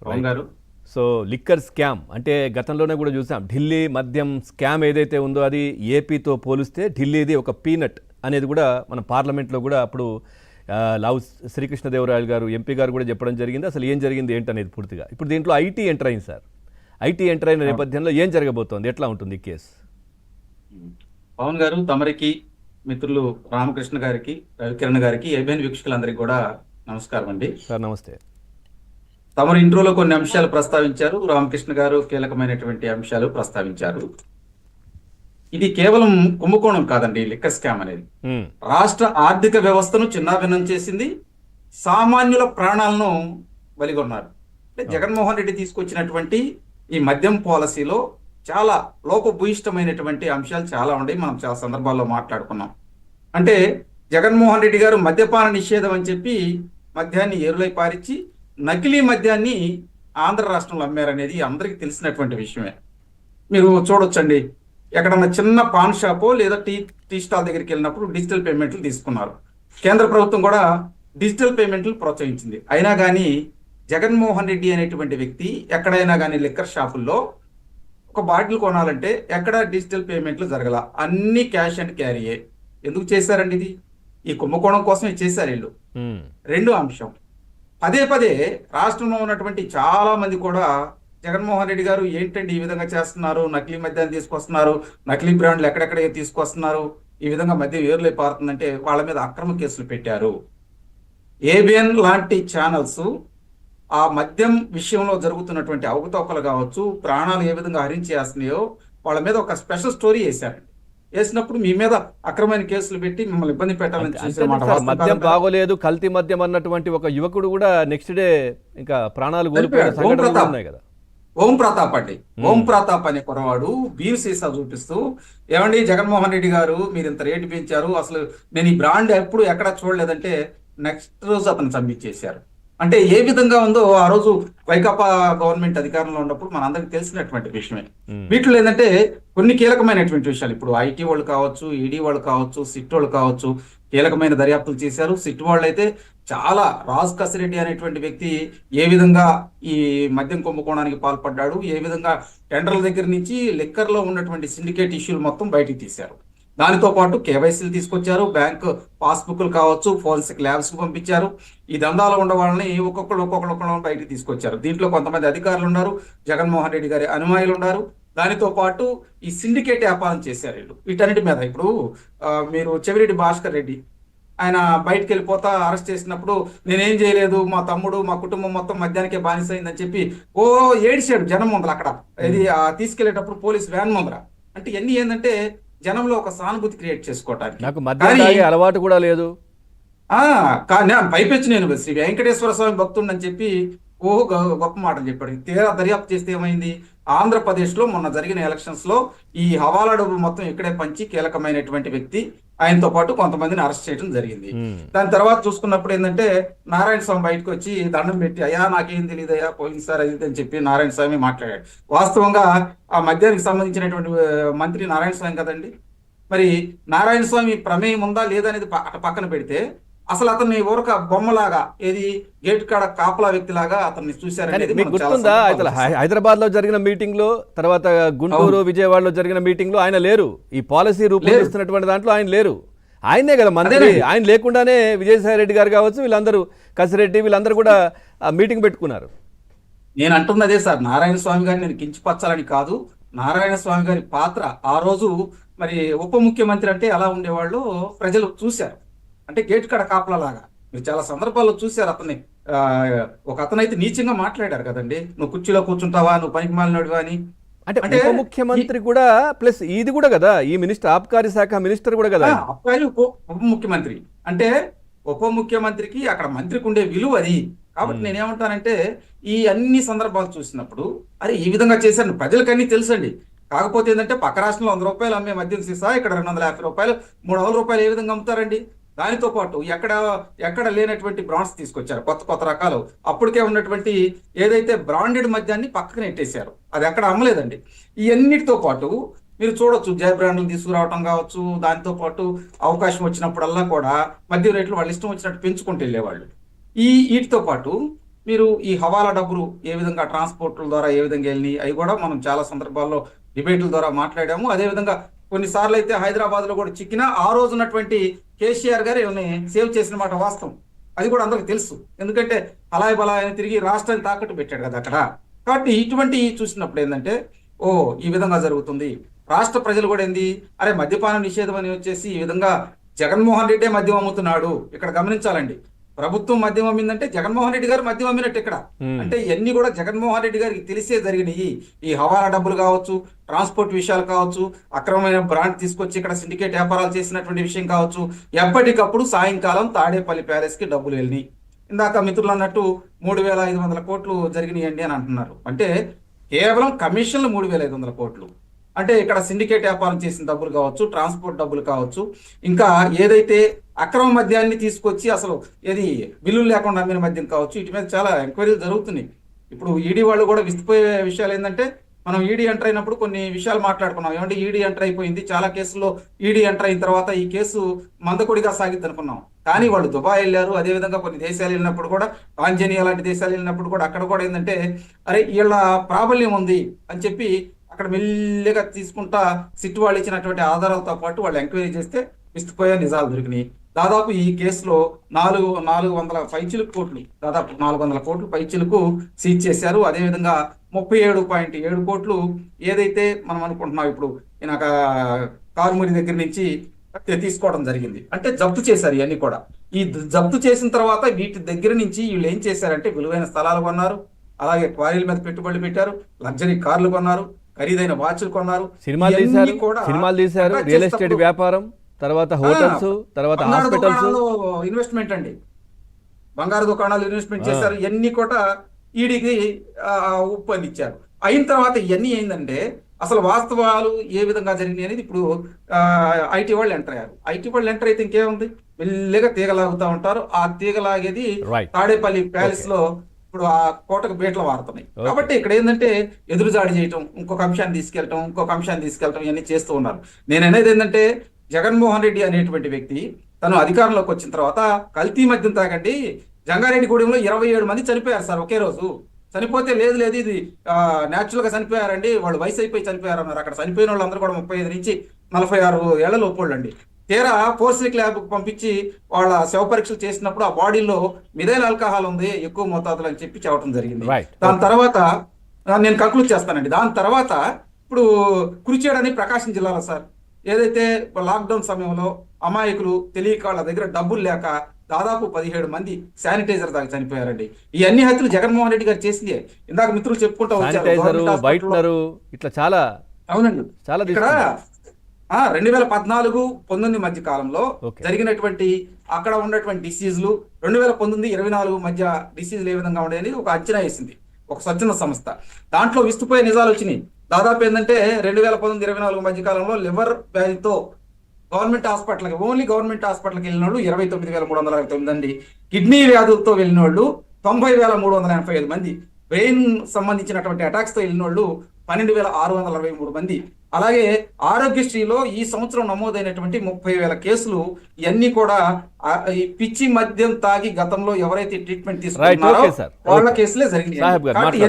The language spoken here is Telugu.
పవన్ గారు. సో లిక్కర్ స్కామ్ అంటే గతంలోనే కూడా చూసాం. ఢిల్లీ మద్యం స్కామ్ ఏదైతే ఉందో అది ఏపీతో పోలిస్తే ఢిల్లీది ఒక పీనట్ అనేది కూడా మన పార్లమెంట్లో కూడా అప్పుడు లావు శ్రీకృష్ణదేవరాయలు గారు ఎంపీ గారు కూడా చెప్పడం జరిగింది. అసలు ఏం జరిగింది ఏంటనేది పూర్తిగా. ఇప్పుడు దీంట్లో ఐటీ ఎంటర్ అయింది సార్. ఐటీ ఎంటర్ అయిన నేపథ్యంలో ఏం జరగబోతోంది, ఎట్లా ఉంటుంది ఈ కేసు? పవన్ గారు, తమరికి, మిత్రులు రామకృష్ణ గారికి, రవికిరణ్ గారికి, ఏబిఎన్ వీక్షకులందరికీ కూడా నమస్కారం అండి. సార్ నమస్తే. తమరు ఇంట్రోలో కొన్ని అంశాలు ప్రస్తావించారు, రామకృష్ణ గారు కీలకమైనటువంటి అంశాలు ప్రస్తావించారు. ఇది కేవలం కుంభకోణం కాదండి, లిక్కర్ స్కామ్ అనేది రాష్ట్ర ఆర్థిక వ్యవస్థను చిన్నాభిన్నం చేసింది, సామాన్యుల ప్రాణాలను బలిగొన్నారు. అంటే జగన్మోహన్ రెడ్డి తీసుకొచ్చినటువంటి ఈ మద్యం పాలసీలో చాలా లోపభూయిష్టమైనటువంటి అంశాలు చాలా ఉన్నాయి. మనం చాలా సందర్భాల్లో మాట్లాడుకున్నాం. అంటే జగన్మోహన్ రెడ్డి గారు మద్యపాన నిషేధం అని చెప్పి మద్యాన్ని ఏరులై పారించి నకిలీ మద్యాన్ని ఆంధ్ర రాష్ట్రంలో అమ్మారనేది అందరికీ తెలిసినటువంటి విషయమే. మీరు చూడొచ్చండి, ఎక్కడన్నా చిన్న పాన్ షాపో లేదా టీ స్టాల్ దగ్గరికి వెళ్ళినప్పుడు డిజిటల్ పేమెంట్లు తీసుకున్నారు. కేంద్ర ప్రభుత్వం కూడా డిజిటల్ పేమెంట్లు ప్రోత్సహించింది. అయినా కానీ జగన్మోహన్ రెడ్డి అనేటువంటి వ్యక్తి ఎక్కడైనా కానీ లిక్కర్ షాపుల్లో ఒక బాటిల్ కొనాలంటే ఎక్కడ డిజిటల్ పేమెంట్లు జరగల, అన్ని క్యాష్ అండ్ క్యారీయే. ఎందుకు చేశారండి ఇది? ఈ కుంభకోణం కోసమే చేశారు వీళ్ళు. రెండో అంశం, పదే పదే రాష్ట్రంలో ఉన్నటువంటి చాలా మంది కూడా జగన్మోహన్ రెడ్డి గారు ఏంటండి ఈ విధంగా చేస్తున్నారు, నకిలీ మద్యాన్ని తీసుకొస్తున్నారు, నకిలీ బ్రాండ్లు ఎక్కడెక్కడ తీసుకొస్తున్నారు, ఈ విధంగా మద్యం ఏరులై పారుతుందంటే వాళ్ళ మీద అక్రమ కేసులు పెట్టారు. ఏబిఎన్ లాంటి ఛానల్స్ ఆ మద్యం విషయంలో జరుగుతున్నటువంటి అవకతవకలు కావచ్చు, ప్రాణాలు ఏ విధంగా హరించేస్తున్నాయో వాళ్ళ మీద ఒక స్పెషల్ స్టోరీ వేశారండి. వేసినప్పుడు మీ మీద అక్రమైన కేసులు పెట్టి మిమ్మల్ని ఇబ్బంది పెట్టాలని చూసారు. మద్యం బాగోలేదు, కల్తీ మద్యం అన్నటువంటి ఒక యువకుడు కూడా నెక్స్ట్ డే ఇంకా ప్రాణాలు కోల్పోయిన సంఘటనలు ఉన్నాయి కదా. ఓం ప్రతాప్ అండి, ఓం ప్రతాప్ అనే కురవాడు బీర్ సీసా చూపిస్తూ, ఏమండి జగన్మోహన్ రెడ్డి గారు మీరు ఇంత రేటు పెంచారు, అసలు నేను ఈ బ్రాండ్ ఎప్పుడు ఎక్కడ చూడలేదంటే నెక్స్ట్ రోజు అతను చంపించేశారు. అంటే ఏ విధంగా ఉందో ఆ రోజు వైకాపా గవర్నమెంట్ అధికారంలో ఉన్నప్పుడు మనందరికి తెలిసినటువంటి విషయమే. వీటిలో ఏంటంటే కొన్ని కీలకమైనటువంటి విషయాలు, ఇప్పుడు ఐటీ వాళ్ళు కావచ్చు, ఈడీ వాళ్ళు కావచ్చు, సిట్ వాళ్ళు కావచ్చు, కీలకమైన దర్యాప్తులు చేశారు. సిట్ వాళ్ళు అయితే చాలా రాజ్ కసిరెడ్డి అనేటువంటి వ్యక్తి ఏ విధంగా ఈ మద్యం కుంభకోణానికి పాల్పడ్డాడు, ఏ విధంగా టెండర్ల దగ్గర నుంచి లిక్కర్లో ఉన్నటువంటి సిండికేట్ ఇష్యూలు మొత్తం బయటికి తీశారు. దానితో పాటు కేవైసీలు తీసుకొచ్చారు, బ్యాంక్ పాస్బుక్లు కావచ్చు, ఫోరెన్సిక్ ల్యాబ్స్ కు పంపించారు. ఈ దందాలో ఉన్న వాళ్ళని ఒక్కొక్కరు బయటికి తీసుకొచ్చారు. దీంట్లో కొంతమంది అధికారులు ఉన్నారు, జగన్మోహన్ రెడ్డి గారి అనుమాయులు ఉన్నారు. దానితో పాటు ఈ సిండికేట్ వ్యాపారం చేశారు వీళ్ళు. వీటన్నిటి మీద ఇప్పుడు మీరు చెవిరెడ్డి భాస్కర్ రెడ్డి ఆయన బయటకు వెళ్ళిపోతా అరెస్ట్ చేసినప్పుడు నేనేం చేయలేదు, మా తమ్ముడు మా కుటుంబం మొత్తం మద్యానికే బానిసైందని చెప్పి ఏడిశాడు జనం ముందర. అక్కడ ఇది తీసుకెళ్లేటప్పుడు పోలీస్ వ్యాన్ ముందర. అంటే ఇవన్నీ ఏంటంటే జనంలో ఒక సానుభూతి క్రియేట్ చేసుకోవటానికి. నాకు మద్యం అలవాటు కూడా లేదు, పైపెచ్చి నేను శ్రీ వెంకటేశ్వర స్వామి భక్తుడని చెప్పి గొప్ప మాటలు చెప్పాడు. తీరా దర్యాప్తు చేస్తే ఏమైంది, ఆంధ్రప్రదేశ్ లో మొన్న జరిగిన ఎలక్షన్స్ లో ఈ హవాలా డబ్బులు మొత్తం ఇక్కడే పంచి కీలకమైనటువంటి వ్యక్తి ఆయనతో పాటు కొంతమందిని అరెస్ట్ చేయడం జరిగింది. దాని తర్వాత చూసుకున్నప్పుడు ఏంటంటే నారాయణ స్వామి బయటకు వచ్చి దండం పెట్టి, అయ్యా నాకేం తెలియదు అయ్యా పోయినసారి అది అని చెప్పి నారాయణ స్వామి మాట్లాడాడు. వాస్తవంగా ఆ మద్యానికి సంబంధించినటువంటి మంత్రి నారాయణ స్వామి కదండి. మరి నారాయణ స్వామి ప్రమేయం ఉందా లేదా అనేది పక్కన పెడితే అసలు అతన్ని ఊరక బొమ్మలాగా, ఏది గేట్ కాడ కాపలా వ్యక్తిలాగా అతన్ని చూశారనేది మీకు గుర్తుందా? హైదరాబాద్ లో జరిగిన మీటింగ్ లో, తర్వాత గుంటూరు విజయవాడలో జరిగిన మీటింగ్ లో ఆయన లేరు. ఈ పాలసీ రూపొందిస్తున్నటువంటి దాంట్లో ఆయన లేరు. ఆయనే కదా మంత్రి. ఆయన లేకుండానే విజయసాయి రెడ్డి గారు కావచ్చు, వీళ్ళందరూ కసిరెడ్డి వీళ్ళందరూ కూడా మీటింగ్ పెట్టుకున్నారు. నేను అంటున్నదే సార్, నారాయణ స్వామి గారిని నేను కించపరచాలని కాదు. నారాయణ స్వామి గారి పాత్ర ఆ రోజు మరి ఉప ముఖ్యమంత్రి అంటే ఎలా ఉండేవాళ్ళు ప్రజలు చూశారు. అంటే గేట్ కాడ కాపలాగా మీరు చాలా సందర్భాల్లో చూశారు. అతన్ని ఒక అతనైతే నీచంగా మాట్లాడారు కదండి, నువ్వు కుర్చీలో కూర్చుంటావా, నువ్వు పనికి మాలినోడివా అని. అంటే ఉప ముఖ్యమంత్రి కూడా ప్లస్ ఇది కూడా కదా, ఈ మినిస్టర్ ఆబ్కారీ శాఖ మినిస్టర్ కూడా కదా. అబ్కారీ ఉప ముఖ్యమంత్రి అంటే ఉప ముఖ్యమంత్రికి అక్కడ మంత్రికి ఉండే విలువ అది. కాబట్టి నేనేమంటానంటే ఈ అన్ని సందర్భాలు చూసినప్పుడు అరే ఈ విధంగా చేశారు, ప్రజలకు అన్ని తెలుసండి. కాకపోతే ఏంటంటే పక్క రాష్ట్రంలో 100 రూపాయలు అమ్మే మద్యం సీసా ఇక్కడ 250 రూపాయలు 300 రూపాయలు ఏ విధంగా అమ్ముతారండి. దానితో పాటు ఎక్కడ లేనటువంటి బ్రాండ్స్ తీసుకొచ్చారు, కొత్త రకాలు. అప్పటికే ఉన్నటువంటి ఏదైతే బ్రాండెడ్ మద్యాన్ని పక్కన నెట్టేశారు, అది ఎక్కడ అమ్మలేదండి. ఈ అన్నిటితో పాటు మీరు చూడొచ్చు, జయ బ్రాండ్లు తీసుకురావటం కావచ్చు, దానితో పాటు అవకాశం వచ్చినప్పుడల్లా కూడా మద్యం రేట్లు వాళ్ళు ఇష్టం వచ్చినట్టు పెంచుకుంటూ వెళ్ళేవాళ్ళు. వీటితో పాటు మీరు ఈ హవాలా డబ్బులు ఏ విధంగా ట్రాన్స్పోర్ట్ల ద్వారా ఏ విధంగా వెళ్ళినాయి అవి కూడా మనం చాలా సందర్భాల్లో డిబేట్ల ద్వారా మాట్లాడాము. అదేవిధంగా కొన్నిసార్లు అయితే హైదరాబాద్ లో కూడా చిక్కినా ఆ రోజు ఉన్నటువంటి కేసీఆర్ గారు ఏమైనా సేవ్ చేసిన మాట వాస్తవం. అది కూడా అందరికి తెలుసు, ఎందుకంటే అలాయ్ బలాయని తిరిగి రాష్ట్రాన్ని తాకట్టు పెట్టాడు కదా అక్కడ. కాబట్టి ఇటువంటి చూసినప్పుడు ఏంటంటే ఓ ఈ విధంగా జరుగుతుంది. రాష్ట్ర ప్రజలు కూడా ఏంది, అరే మద్యపాన నిషేధం అని వచ్చేసి ఈ విధంగా జగన్మోహన్ రెడ్డే మద్యం అమ్ముతున్నాడు. ఇక్కడ గమనించాలండి, ప్రభుత్వం మద్యం అమ్మిందంటే జగన్మోహన్ రెడ్డి గారు మద్యం అమ్మినట్టు ఇక్కడ. అంటే ఇవన్నీ కూడా జగన్మోహన్ రెడ్డి గారికి తెలిసే జరిగినాయి. ఈ హవాలా డబ్బులు కావచ్చు, ట్రాన్స్పోర్ట్ విషయాలు కావచ్చు, అక్రమమైన బ్రాండ్ తీసుకొచ్చి ఇక్కడ సిండికేట్ వ్యాపారాలు చేసినటువంటి విషయం కావచ్చు, ఎప్పటికప్పుడు సాయంకాలం తాడేపల్లి ప్యాలెస్ కి డబ్బులు వెళ్ళినాయి. ఇందాక మిత్రులు అన్నట్టు 3,500 కోట్లు జరిగినాయండి అని అంటున్నారు. అంటే కేవలం కమిషన్లు 3,500 కోట్లు. అంటే ఇక్కడ సిండికేట్ వ్యాపారం చేసిన డబ్బులు కావచ్చు, ట్రాన్స్పోర్ట్ డబ్బులు కావచ్చు, ఇంకా ఏదైతే అక్రమ మద్యాన్ని తీసుకొచ్చి అసలు ఏది బిల్లులు లేకుండా అమ్మిన మద్యం కావచ్చు, వీటి మీద చాలా ఎంక్వైరీలు జరుగుతున్నాయి. ఇప్పుడు ఈడీ వాళ్ళు కూడా విస్తుపోయే విషయాలు ఏంటంటే, మనం ఈడీ ఎంటర్ అయినప్పుడు కొన్ని విషయాలు మాట్లాడుకున్నాం. ఏమంటే ఈడీ ఎంటర్ అయిపోయింది, చాలా కేసుల్లో ఈడీ ఎంటర్ అయిన తర్వాత ఈ కేసు మందకొడిగా సాగిద్ది అనుకున్నాం. కానీ వాళ్ళు దుబాయ్ వెళ్ళారు, అదేవిధంగా కొన్ని దేశాలు వెళ్ళినప్పుడు కూడా, టాంజానియా లాంటి దేశాలు వెళ్ళినప్పుడు కూడా అక్కడ కూడా ఏంటంటే అరే వీళ్ళ ప్రాబల్యం ఉంది అని చెప్పి అక్కడ మెల్లిగా తీసుకుంటా సిట్ వాళ్ళు ఇచ్చినటువంటి ఆధారాలతో పాటు వాళ్ళు ఎంక్వైరీ చేస్తే విస్తుపోయే నిజాలు దొరికినాయి. దాదాపు ఈ కేసులో 400 పైచిలుకు కోట్లు, దాదాపు 400 కోట్లు పైచిలుకు సీజ్ చేశారు. అదేవిధంగా 37.7 కోట్లు ఏదైతే మనం అనుకుంటున్నాం ఇప్పుడు ఈయన కారుమూరి దగ్గర నుంచి తీసుకోవడం జరిగింది. అంటే జప్తు చేశారు ఇవన్నీ కూడా. ఈ జప్తు చేసిన తర్వాత వీటి దగ్గర నుంచి వీళ్ళు ఏం చేశారంటే విలువైన స్థలాలు కొన్నారు, అలాగే క్వారీల మీద పెట్టుబడులు పెట్టారు, లగ్జరీ కార్లు కొన్నారు, ఖరీదైన వాచ్లు కొన్నారు, సినిమాలు తీశారు, రియల్ ఎస్టేట్ వ్యాపారం, తర్వాత హోటల్స్, తర్వాత హాస్పిటల్స్, ఇన్వెస్ట్మెంట్ అండి, బంగారు దుకాణాలు ఇన్వెస్ట్మెంట్ చేశారు. ఇవన్నీ కూడా ఈడీకి ఉప్పు అందించారు. అయిన తర్వాత ఇవన్నీ ఏంటంటే అసలు వాస్తవాలు ఏ విధంగా జరిగినాయి అనేది ఇప్పుడు ఐటీ వాళ్ళు ఎంటర్ అయ్యారు. ఐటీ వాళ్ళు ఎంటర్ అయితే ఇంకేముంది, మెల్లిగా తీగలాగుతూ ఉంటారు. ఆ తీగలాగేది తాడేపల్లి ప్యాలెస్ లో ఇప్పుడు ఆ కోటకు బీటలు వారుతున్నాయి. కాబట్టి ఇక్కడ ఏంటంటే ఎదురుజాడి చేయటం, ఇంకొక అంశాన్ని తీసుకెళ్ళటం ఇవన్నీ చేస్తూ ఉన్నారు. నేను అనేది ఏంటంటే జగన్మోహన్ రెడ్డి అనేటువంటి వ్యక్తి తను అధికారంలోకి వచ్చిన తర్వాత కల్తీ మద్యం తాగండి, జంగారెడ్డిగూడెంలో 27 మంది చనిపోయారు సార్ ఒకే రోజు. చనిపోతే లేదు ఇది న్యాచురల్ గా చనిపోయారండి, వాళ్ళు వయసు అయిపోయి చనిపోయారు అన్నారు. అక్కడ చనిపోయిన వాళ్ళు అందరూ కూడా 35 నుంచి 46 ఏళ్ల లోపు అండి. తీరా ఫోరెన్సిక్ ల్యాబ్ కు పంపించి వాళ్ళ శవ పరీక్షలు చేసినప్పుడు ఆ బాడీలో మిథైల్ ఆల్కహాల్ ఉంది ఎక్కువ మోతాదులో అని చెప్పి చెప్పడం జరిగింది. దాని తర్వాత నేను కంక్లూడ్ చేస్తానండి. దాని తర్వాత ఇప్పుడు కురిచేడని ప్రకాశం జిల్లాలో సార్ ఏదైతే లాక్డౌన్ సమయంలో అమాయకులు తెలియక వాళ్ళ దగ్గర డబ్బులు లేక దాదాపు 17 మంది శానిటైజర్ దాకా చనిపోయారండి. ఈ అన్ని హత్యలు జగన్మోహన్ రెడ్డి గారు చేసింది. ఇందాక మిత్రులు చెప్పుకుంటూ వచ్చారు, ఇట్లా చాలా. అవునండి, చాలా ఇక్కడ 2014-19 మధ్య కాలంలో జరిగినటువంటి అక్కడ ఉన్నటువంటి డిసీజులు 2019-24 మధ్య డిసీజులు ఏ విధంగా ఉండేది ఒక అంచనా వేసింది ఒక స్వచ్ఛంద సంస్థ. దాంట్లో విస్తుపోయే నిజాలు వచ్చినాయి. దాదాపు ఏంటంటే 2019-24 మధ్య కాలంలో లివర్ వ్యాధితో ఓన్లీ గవర్నమెంట్ హాస్పిటల్కి వెళ్ళిన వాళ్ళు 29,369 మంది, కిడ్నీ వ్యాధులతో వెళ్ళిన వాళ్ళు 90,385 మంది, బ్రెయిన్ సంబంధించినటువంటి అటాక్స్ తో వెళ్ళిన వాళ్ళు 12,663 మంది. అలాగే ఆరోగ్యశ్రీలో ఈ సంవత్సరం నమోదైనటువంటి 30,000 కేసులు ఇవన్నీ కూడా ఈ పిచ్చి మద్యం తాగి గతంలో ఎవరైతే ట్రీట్మెంట్ తీసుకున్నారో వాళ్ళ కేసులే జరిగినాయి.